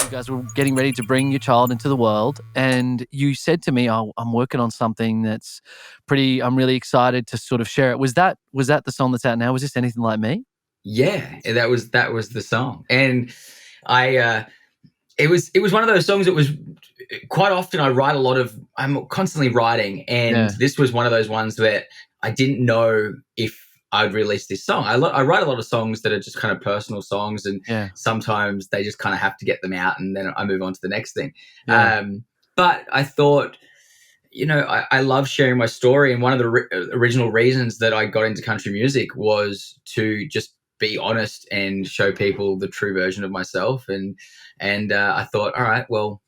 you guys were getting ready to bring your child into the world, and you said to me, "Oh, I'm working on something that's pretty. I'm really excited to sort of share it." Was that the song that's out now? Was this Anything Like Me? Yeah, that was the song, and I it was one of those songs that was quite often I write a lot of. I'm constantly writing, and Yeah. this was one of those ones that I didn't know if I'd release this song. I write a lot of songs that are just kind of personal songs, and Yeah. sometimes they just kind of have to get them out, and then I move on to the next thing. Yeah. But I thought, I love sharing my story, and one of the original reasons that I got into country music was to just be honest and show people the true version of myself. And I thought, all right, well,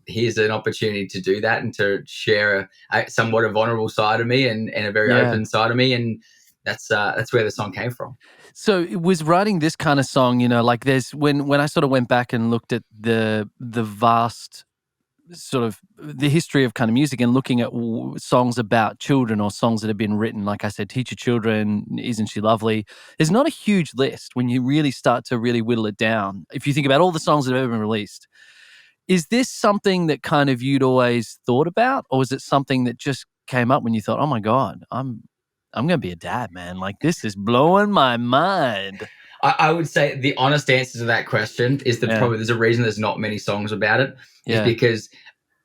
here's an opportunity to do that and to share a somewhat a vulnerable side of me and a very Yeah. open side of me, and that's where the song came from. So it was writing this kind of song, like there's when I sort of went back and looked at the vast sort of the history of kind of music and looking at songs about children or songs that have been written, like I said, Teach Your Children, Isn't She Lovely? There's not a huge list when you really start to really whittle it down. If you think about all the songs that have ever been released, is this something that kind of you'd always thought about, or was it something that just came up when you thought, oh my God, I'm going to be a dad, man. Like, this is blowing my mind. I would say the honest answer to that question is that probably there's a reason there's not many songs about it. Is because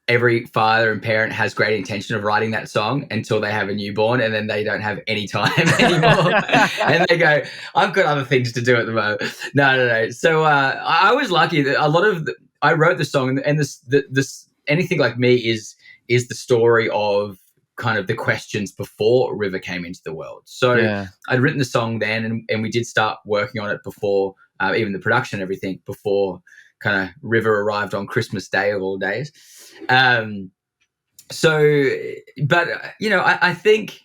every father and parent has great intention of writing that song until they have a newborn, and then they don't have any time anymore. And they go, I've got other things to do at the moment. No. So I was lucky that I wrote the song, and this Anything Like Me is the story of kind of the questions before River came into the world. So I'd written the song then, and we did start working on it before even the production and everything, before kind of River arrived on Christmas Day of all days. I think,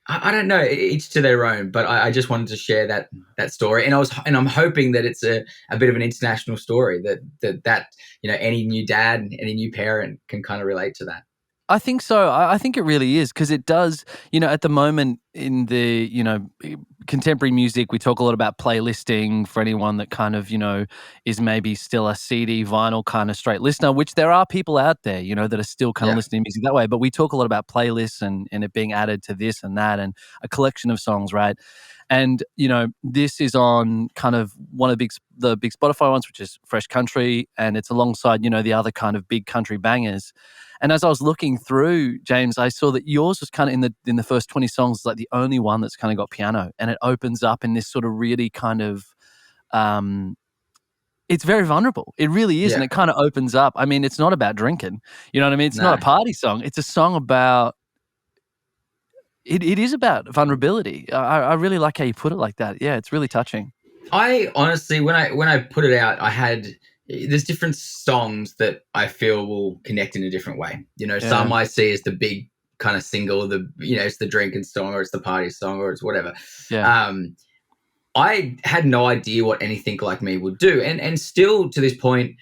I don't know, each to their own, but I just wanted to share that story. And I'm hoping that it's a bit of an international story that any new dad, any new parent can kind of relate to that. I think so. I think it really is, because it does, at the moment in the, contemporary music, we talk a lot about playlisting for anyone that kind of, is maybe still a CD, vinyl kind of straight listener, which there are people out there, that are still kind of listening to music that way. But we talk a lot about playlists and it being added to this and that and a collection of songs, right? And, this is on kind of one of the big Spotify ones, which is Fresh Country, and it's alongside, the other kind of big country bangers. And as I was looking through, James, I saw that yours was kind of in the first 20 songs, like the only one that's kind of got piano, and it opens up in this sort of really kind of, it's very vulnerable. It really is, and it kind of opens up. I mean, it's not about drinking, you know what I mean? It's not a party song. It's a song about. It is about vulnerability. I really like how you put it like that. Yeah, it's really touching. I honestly, when I put it out, there's different songs that I feel will connect in a different way. Some I see as the big kind of single, it's the drinking song, or it's the party song, or it's whatever. Yeah. I had no idea what Anything Like Me would do. And still to this point,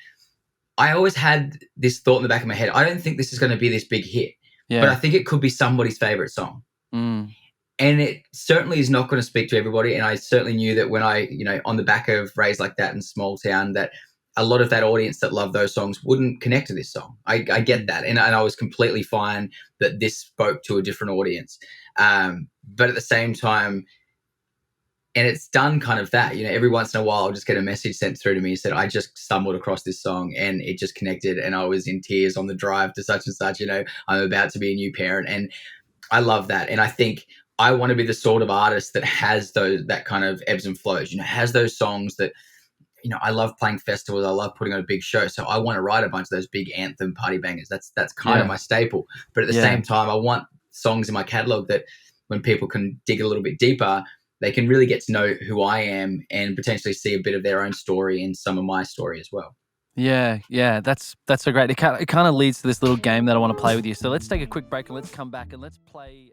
I always had this thought in the back of my head, I don't think this is going to be this big hit, but I think it could be somebody's favorite song. Mm. And it certainly is not going to speak to everybody. And I certainly knew that when I, on the back of Raised Like That in Small Town, that a lot of that audience that loved those songs wouldn't connect to this song. I get that. And I was completely fine that this spoke to a different audience. But at the same time, and it's done kind of that, every once in a while I'll just get a message sent through to me that I just stumbled across this song and it just connected, and I was in tears on the drive to such and such, I'm about to be a new parent. And I love that. And I think I want to be the sort of artist that has that kind of ebbs and flows, has those songs that, I love playing festivals. I love putting on a big show. So I want to write a bunch of those big anthem party bangers. That's kind of my staple. But at the same time, I want songs in my catalog that when people can dig a little bit deeper, they can really get to know who I am and potentially see a bit of their own story in some of my story as well. Yeah, that's so great. It kind of leads to this little game that I want to play with you. So let's take a quick break and let's come back and let's play.